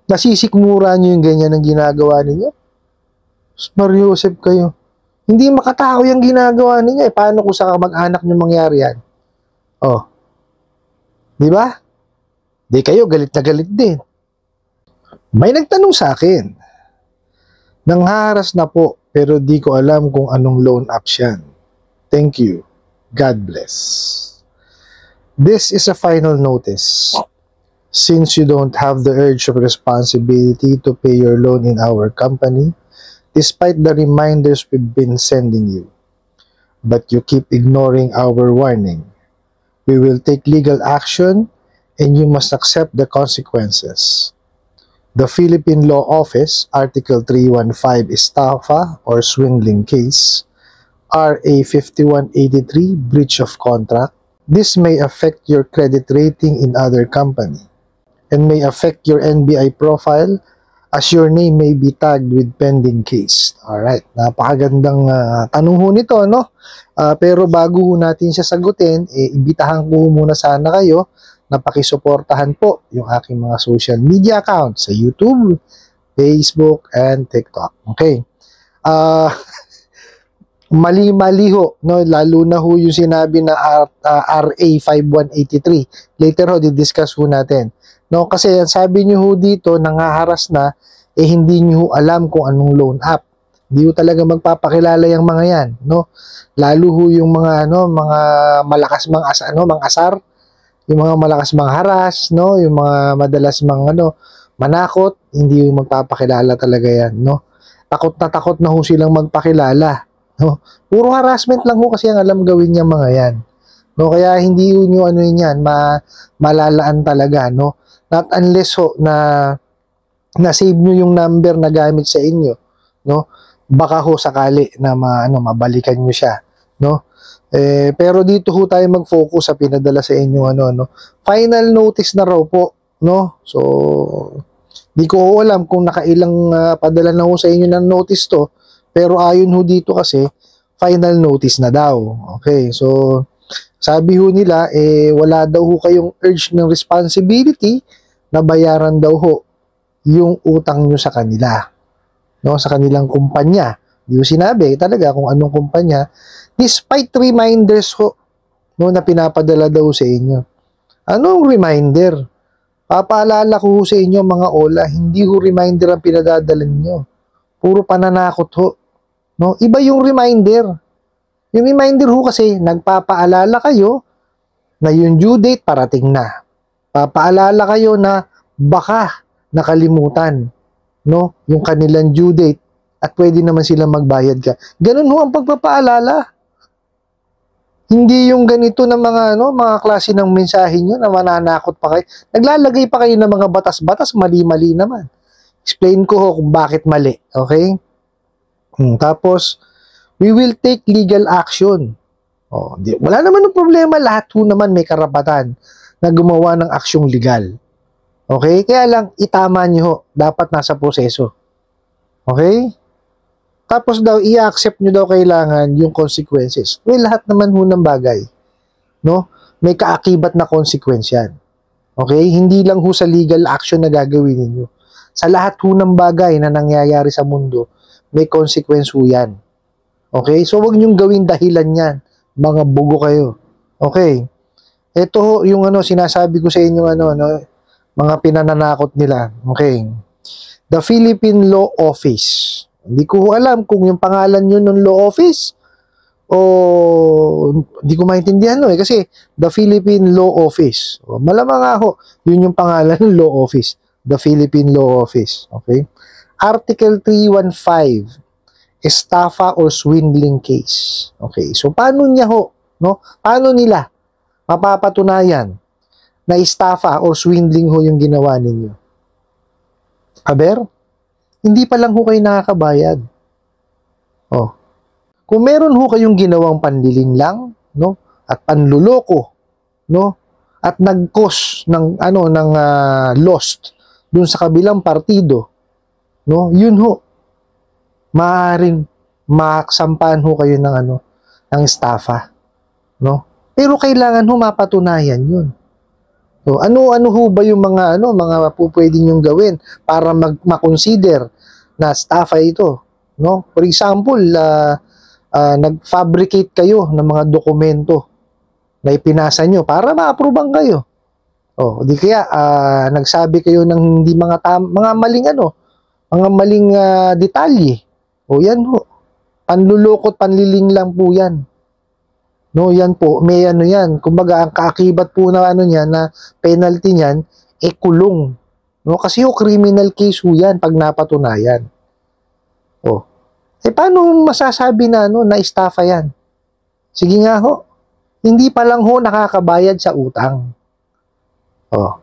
Nasisikmura nyo yung ganyan ang ginagawa ninyo? Mariusep kayo. Hindi makatao yung ginagawa ninyo eh. Paano kung sa mag-anak nyo mangyari yan? Oh. Di ba? Di kayo, galit na galit din. May nagtanong sa akin, nangharas na po, pero di ko alam kung anong loan apps yan. Thank you. God bless. This is a final notice. Since you don't have the urge of responsibility to pay your loan in our company, despite the reminders we've been sending you, but you keep ignoring our warning, we will take legal action and you must accept the consequences. The Philippine Law Office, Article 315 Estafa or Swindling Case, RA 5183, Breach of Contract. This may affect your credit rating in other company and may affect your NBI profile as your name may be tagged with pending case. Alright, napakagandang tanong ho nito, no? Pero bago ho natin siya sagutin, ibitahan ko muna sana kayo na pakisuportahan po yung aking mga social media accounts sa YouTube, Facebook, and TikTok. Okay. Mali-mali ho, no? Lalo na ho yung sinabi na RA 5183. Later ho, di-discuss ho natin. No? Kasi sabi nyo ho dito, nangaharas na, hindi nyo ho alam kung anong loan app. Hindi ho talaga magpapakilala yung mga yan, no? Lalo ho yung mga mga malakas mang asar, yung mga malakas mangharas, no? Yung mga madalas manakot, hindi ho magpapakilala talaga yan, no? Takot na ho silang magpakilala, no? Puro harassment lang ho kasi ang alam gawin niya mga yan. No, kaya hindi ho nyo yan, malalaan talaga, no? Not unless ho na-save nyo yung number na gamit sa inyo, no? Baka ho sakali na mabalikan nyo siya, no? Pero dito ho tayo mag-focus sa pinadala sa inyo final notice na raw po, no? So di ko alam kung nakailang padala na ho sa inyo ng notice to, pero ayon ho dito kasi final notice na daw. Okay, so sabi ho nila wala daw ho kayong urge ng responsibility na bayaran daw ho yung utang nyo sa kanila, no, sa kanilang kumpanya. Di ho sinabi talaga kung anong kumpanya, despite reminders ho, no, na pinapadala daw sa inyo. Anong reminder? Papaalala ko ho sa inyo mga ola, hindi ho reminder ang pinadadala niyo. Puro pananakot ho, no? Iba yung reminder. Yung reminder ho kasi nagpapaalala kayo na yung due date parating na. Papaalala kayo na baka nakalimutan, no, yung kanilang due date at pwede naman sila magbayad ka. Ganun ho ang pagpapaalala. Hindi yung ganito na mga klase ng mensahe nyo na mananakot pa kayo. Naglalagay pa kayo ng mga batas-batas, mali-mali naman. Explain ko ho kung bakit mali, okay? Tapos, we will take legal action. Wala naman ng problema, lahat ho naman may karapatan na gumawa ng aksyong legal. Okay? Kaya lang, itama nyo ho. Dapat nasa proseso. Okay? Tapos daw, i-accept nyo daw kailangan yung consequences. Lahat naman ho ng bagay, no? May kaakibat na consequence yan. Okay? Hindi lang ho sa legal action na gagawin ninyo. Sa lahat ho ng bagay na nangyayari sa mundo, may consequence ho yan. Okay? So, wag nyong gawin dahilan yan. Mga bugo kayo. Okay? Ito ho, yung sinasabi ko sa inyo, mga pinananakot nila. Okay? The Philippine Law Office. Hindi ko alam kung yung pangalan yun ng law office o hindi ko maintindihan kasi the Philippine Law Office. Malamang nga ho, yun yung pangalan ng law office. The Philippine Law Office. Okay? Article 315, estafa or swindling case. Okay? So, paano niya ho? No? Paano nila mapapatunayan na estafa or swindling ho yung ginawa ninyo? Aber? Hindi pa lang ho kayo nakakabayad. Kung meron ho kayong ginawang panlilin lang, no, at panluloko, no, at nag-cause ng lost dun sa kabilang partido, no, yun ho, maaaring maksampahan ho kayo ng estafa, no. Pero kailangan ho mapatunayan yun. So, ano ho ba yung mga pupwede niyong gawin para ma-consider na estafa ito, no? For example, nag-fabricate kayo ng mga dokumento na ipinasa nyo para ma-approvean kayo. O, di kaya nagsabi kayo ng hindi mga maling mga maling detalye. O yan ho. Panlulukot, panliling lang po yan. No, yan po, may yan. Kumbaga, ang kaakibat po na niyan, na penalty niyan, kulong. No, kasi criminal case ho yan pag napatunayan. Oh. Paano masasabi na na estafa yan? Sige nga ho. Hindi pa lang ho nakakabayad sa utang. Oh.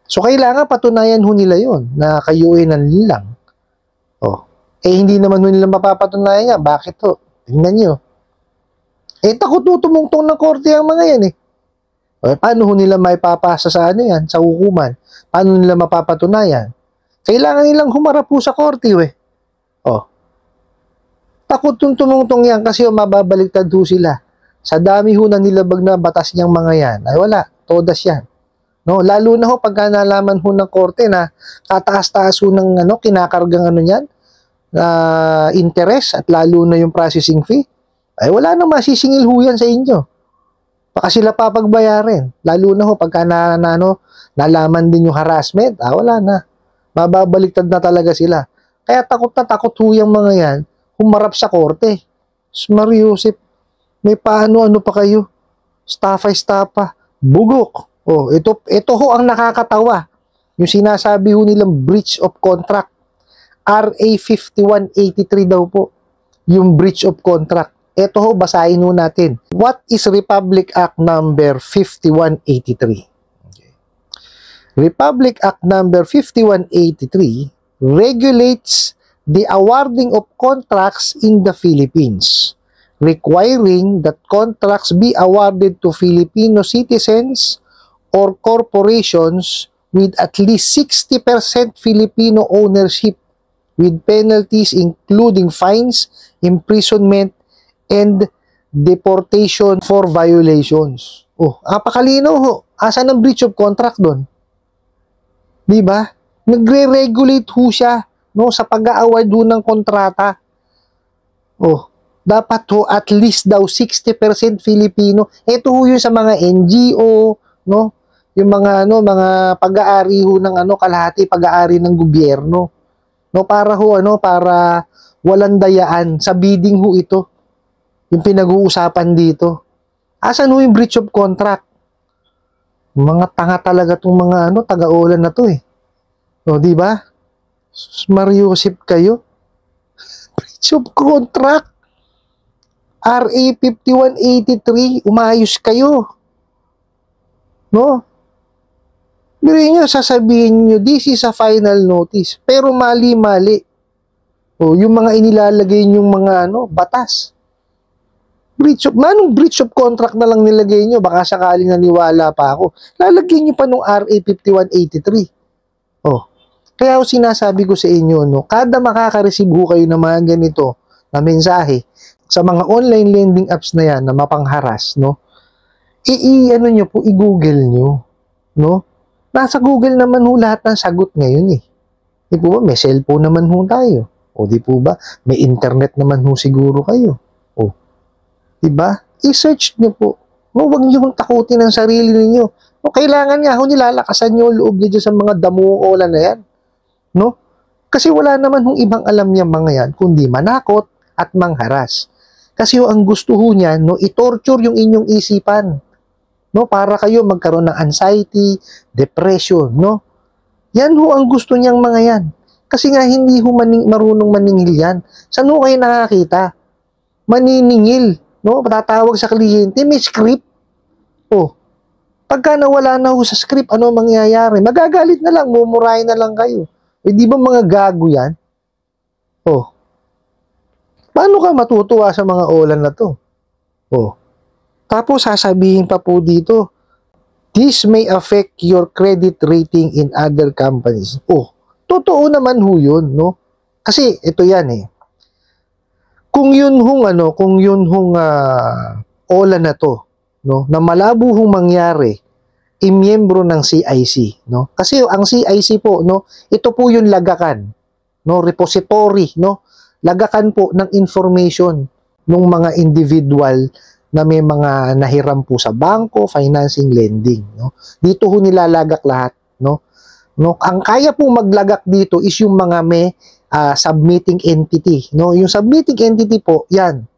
So kailangan patunayan ho nila 'yon na kayo ay nanlilang. Oh. Hindi naman ho nila mapapatunayan yan. Bakit ho? Tingnan niyo. Takot tumungtong ng korte ang mga yan paano ho nila maipapasa sa yan, sa hukuman? Paano nila mapapatunayan? Kailangan nilang humarap po sa korte Oh. Takot tumungtong yan kasi mababaliktad ho sila. Sa dami ho na nilabag na batas niyang mga yan, ay wala, todas yan. No, lalo na ho pagka nalaman ho ng korte na kataas-taas ho ng kinakargang niyan, interest at lalo na yung processing fee, ay wala na masisingil ho yan sa inyo. Baka sila papagbayarin. Lalo na ho pagka nalaman din yung harassment, wala na. Mababaliktad na talaga sila. Kaya takot na takot ho yung mga yan, humarap sa korte. Mariusip, may paano-ano pa kayo? Estafa, bugok. Oh, ito ho ang nakakatawa. Yung sinasabi ho nilang breach of contract. RA 5183 daw po. Yung breach of contract. Ito ho, basahin ho natin. What is Republic Act number 5183? Okay. Republic Act number 5183 regulates the awarding of contracts in the Philippines, requiring that contracts be awarded to Filipino citizens or corporations with at least 60% Filipino ownership, with penalties including fines, imprisonment, and deportation for violations. Oh, apakalino ho. Asan ang breach of contract doon? Di ba? Nagre-regulate ho siya sa pag-a-award ho ng kontrata. Oh, dapat ho at least daw 60% Filipino. Ito ho yun sa mga NGO, yung mga mga pag-aari ho ng kalahati pag-aari ng gobyerno. Para ho para walang dayaan sa bidding ho ito. Yung pinag-uusapan dito. Asan ho yung breach of contract? Mga tanga talaga tong mga taga-ulan na to di ba? Mariusip kayo. Breach of contract. RA 5183, umayos kayo. Biro nyo, sasabihin nyo, this is a final notice. Pero mali-mali. Yung mga inilalagay yung mga batas. Manong breach of contract na lang nilagay nyo, baka sakaling naniwala pa ako. Lalagyan nyo pa nung RA 5183. Kaya sinasabi ko sa inyo, kada makaka-receive kayo ng mga ganito na mensahe sa mga online lending apps na yan na mapangharas, nyo po, i-google nyo, Nasa Google naman ho lahat ng sagot ngayon Di po ba? May cellphone naman ho tayo. Di po ba? May internet naman ho siguro kayo. Di ba? I-search nyo po. Huwag nyo takutin ang sarili ninyo. Kailangan nga ho nilalakasan nyo loob nyo sa mga damuola na yan. Kasi wala naman hong ibang alam niya mga yan, kundi manakot at mangharas. Kasi ang gusto ho niyan, i-torture yung inyong isipan. Para kayo magkaroon ng anxiety, depression, Yan ho ang gusto niyang mga yan. Kasi nga hindi ho marunong maningil yan. Saan ho kayo nakakita? Maniningil, Tatawag sa kliyente, may script. Pagka nawala na ho sa script, ano mangyayari? Magagalit na lang, mumurahin na lang kayo. Di ba mga gago yan? Paano ka matutuwa sa mga ulan na to? Tapos sasabihin pa po dito, this may affect your credit rating in other companies. Totoo naman ho yun, Kasi ito yan Kung yun hong ulan na to, na malabo hong mangyari miyembro ng CIC, no? Kasi ang CIC po, no, ito po yung lagakan, no, repository, no? Lagakan po ng information ng mga individual na may mga nahiram po sa bangko, financing, lending, no? Dito ho nilalagak lahat, no? No, ang kaya po maglagak dito is yung mga may submitting entity, no? Yung submitting entity po, yan,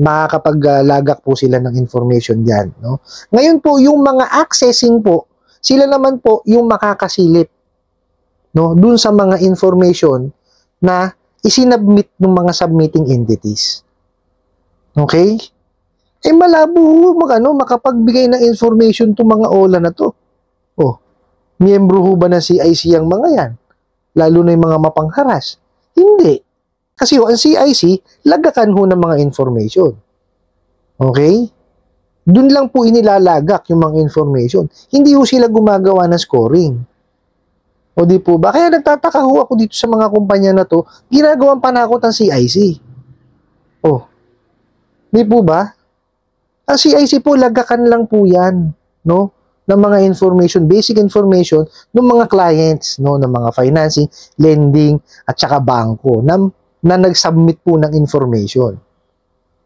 makakapaglagak po sila ng information diyan, no? Ngayon po, yung mga accessing po, sila naman po yung makakasilip, no, dun sa mga information na isinabmit ng mga submitting entities. Okay? Eh malabo makapagbigay ng information to mga OLA na to. Oh, miyembro ho ba ng CIC ang mga yan? Lalo na yung mga mapangharas. Hindi. Kasi ang CIC, lagakan ho ng mga information. Okay? Doon lang po inilalagak yung mga information. Hindi ho sila gumagawa ng scoring. O di po ba? Kaya nagtataka ho ako dito sa mga kumpanya na to, ginagawang panakot ang CIC. Oh. Di po ba? Ang CIC po, lagakan lang po yan, no? Ng mga information, basic information ng mga clients, no? Ng mga financing, lending, at saka bangko na nag-submit po ng information.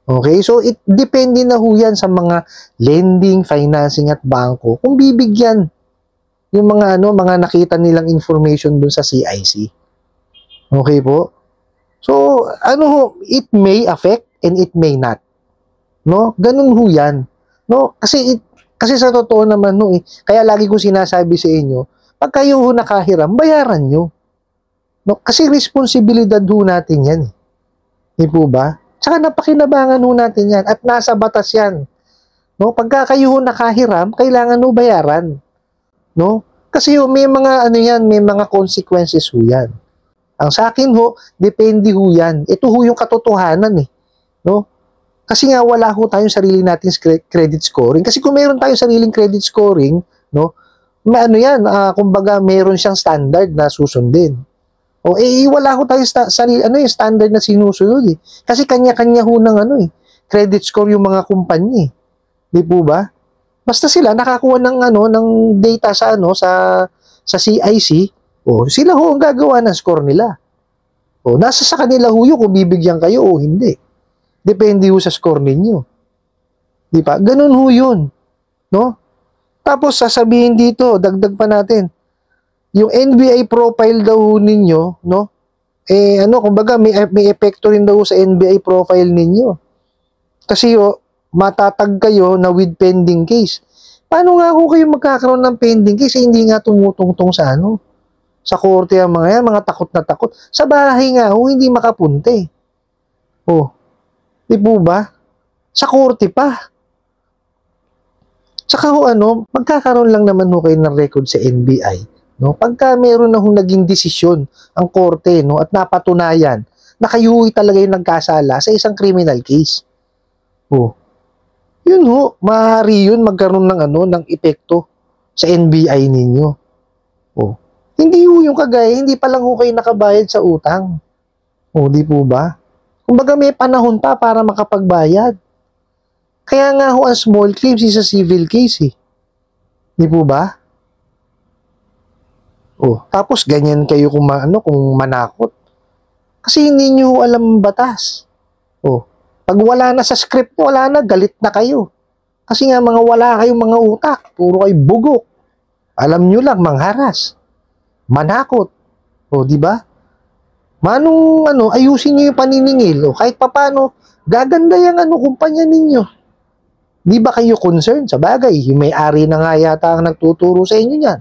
Okay? So, it depende na ho yan sa mga lending, financing, at bangko kung bibigyan yung mga mga nakita nilang information dun sa CIC. Okay po? So, it may affect and it may not. No? Ganun ho yan. No? Kasi sa totoo naman, kaya lagi ko sinasabi sa inyo, pag kayo ho nakahiram, bayaran nyo. No? Kasi responsibilidad ho natin yan. Di po ba? Tsaka napakinabangan ho natin yan at nasa batas yan. No? Pagka kayo ho nakahiram, kailangan ho bayaran. No? Kasi may mga may mga consequences ho yan. Ang sa akin ho, depende ho yan. Ito ho yung katotohanan no? Kasi nga wala ho tayong sarili nating credit scoring. Kasi kung meron tayong sariling credit scoring, no? Kumbaga meron siyang standard na susundin. O wala ho tayong yung standard na sinusunod Kasi kanya-kanya ho ng credit score yung mga kumpanya. Di po ba? Basta sila nakakuha ng ng data sa sa CIC, sila ho ang gagawa ng score nila. Nasa sa kanila ho yun kung bibigyan kayo o hindi. Depende ho sa score ninyo. Di ba? Ganun ho yun. No? Tapos sasabihin dito, dagdag pa natin, yung NBI profile daw ho ninyo, no? Kumbaga may epekto rin daw sa NBI profile ninyo. Kasi matatag kayo na with pending case. Paano nga ho kayo magkakaroon ng pending case? Hindi nga tumutungtong sa sa korte ang mga yan, mga takot na takot. Sa bahay nga ho, hindi makapunte. Di po ba? Sa korte pa. Tsaka magkakaroon lang naman ho kayo ng record sa NBI, no? Pagka meron na naging desisyon ang korte, no, at napatunayan na kayo talaga yung nagkasala sa isang criminal case. Yun ho, maaari yun magkaroon ng ng epekto sa NBI ninyo. Hindi ho yung kagaya, hindi pa lang ho kayo nakabayad sa utang. Di po ba? Kumbaga may panahon pa para makapagbayad. Kaya nga ho ang small claims is a civil case Di po ba? Tapos ganyan kayo kung manakot. Kasi hindi nyo alam ang batas. Pag wala na sa script, wala na, galit na kayo. Kasi nga wala kayong mga utak, puro kayo bugok. Alam nyo lang, mangharas, manakot. Di ba? Manong ayusin nyo yung paniningil. Kahit papano, gaganda yung kumpanya ninyo. Di ba kayo concerned? Sa bagay, yung may-ari na nga yata ang nagtuturo sa inyo niyan.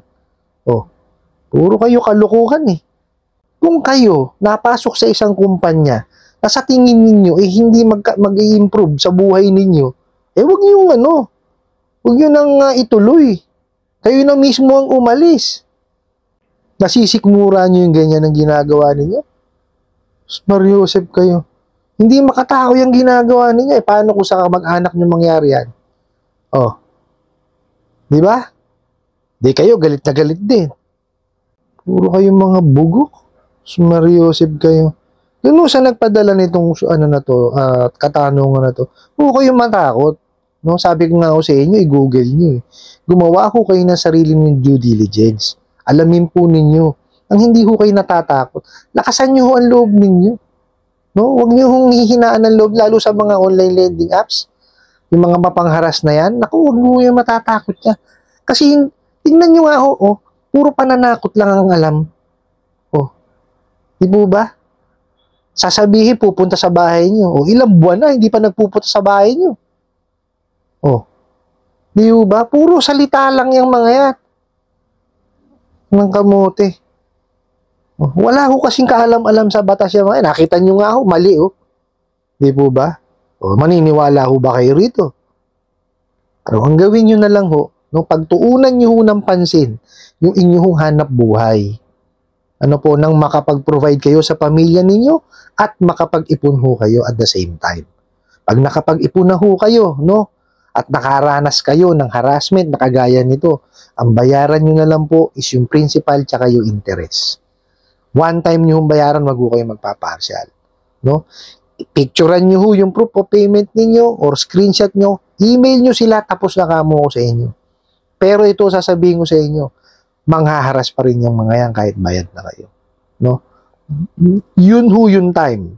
Puro kayo kalukuhan Kung kayo napasok sa isang kumpanya na sa tingin ninyo hindi mag-i-improve sa buhay ninyo, wag niyo wag niyo nang ituloy. Kayo na mismo ang umalis. Nasisikmura niyo yung ganyan ang ginagawa ninyo. Mario Joseph kayo. Hindi makatao yung ginagawa ninyo Paano kung sa mag-anak niyo mangyari yan? Di ba? Di kayo, galit na galit din. Puro kayo mga bugok. Mario Joseph kayo. Doon sa nagpadala nitong katanungan na to, huwag kayong matakot. No? Sabi ko nga ako sa inyo, i-google nyo eh. Gumawa ho kayo ng sarili ng due diligence. Alamin po ninyo. Ang hindi ho kayo natatakot. Lakasan nyo ho ang loob ninyo. No? Huwag nyo hong hihinaan ng loob, lalo sa mga online lending apps. Yung mga mapangharas na yan, naku, huwag mo yung matatakot niya. Kasi, tingnan nyo nga ho, oh, puro pananakot lang ang alam. Oh, di po ba? Sasabihin, pupunta sa bahay nyo. O, ilang buwan na, hindi pa nagpupunta sa bahay nyo. O, di ba? Puro salita lang yung mga yan. Ng kamote. O, wala ho kasing kaalam-alam sa batas yung mga yan. Nakita nyo nga ho, mali o. Di po ba? O, maniniwala ho ba kayo rito? Pero ang gawin nyo na lang ho, no, pagtuunan nyo ho ng pansin, yung inyong hanap buhay. Ano po, nang makapag-provide kayo sa pamilya ninyo at makapag-ipon ho kayo at the same time. Pag nakapag-ipon na ho kayo, no, at nakaranas kayo ng harassment na kagaya nito, ang bayaran nyo na lang po is yung principal tsaka yung interest. One time nyo hong bayaran, wag ho kayo magpapartial. No? Picturean nyo ho yung proof of payment ninyo or screenshot nyo, email nyo sila, tapos na kamo ko sa inyo. Pero ito sasabihin ko sa inyo, manghaharas pa rin yung mga yan kahit bayad na kayo. No? Yun ho yung time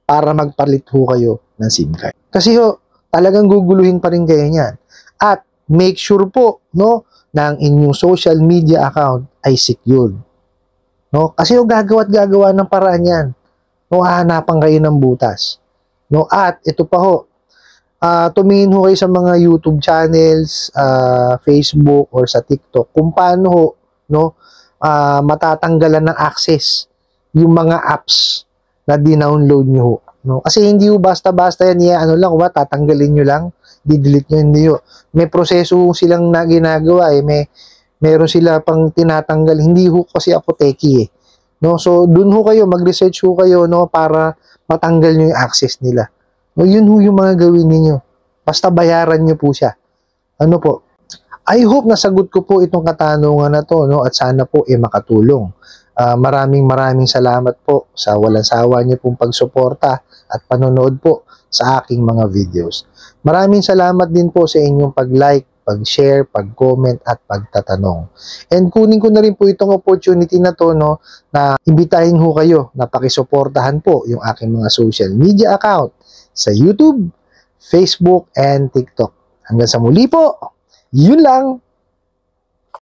para magpalit ho kayo ng SIM card. Kasi ho, talagang guguluhin pa rin kayo niyan. At make sure po, no, na ang inyong social media account ay secured. No? Kasi ho, gagawa't-gagawa ng paraan yan. No, hahanapan kayo ng butas. No? At ito pa ho, tumingin ho kayo sa mga YouTube channels, Facebook, or sa TikTok, kung paano ho, no, matatanggalan ng access yung mga apps na dinownload nyo ho. No? Kasi hindi ho basta-basta yan, ano lang, tatanggalin nyo lang, di-delete nyo, hindi ho. May proseso silang na ginagawa eh, meron sila pang tinatanggal, hindi ho kasi ako techie eh. No? So, dun ho kayo, mag-research ho kayo, no, para matanggal nyo yung access nila. No, yun ho yung mga gawin ninyo. Basta bayaran nyo po siya. Ano po? I hope nasagot ko po itong katanungan na to, no, at sana po makatulong. Maraming salamat po sa walang sawa niyo pong pagsuporta at panonood po sa aking mga videos. Maraming salamat din po sa inyong pag-like, pag-share, pag-comment at pagtatanong. And kunin ko na rin po itong opportunity na to, no, na imbitahin ho kayo na pakisuportahan po yung aking mga social media account sa YouTube, Facebook, and TikTok. Hanggang sa muli po, yun lang!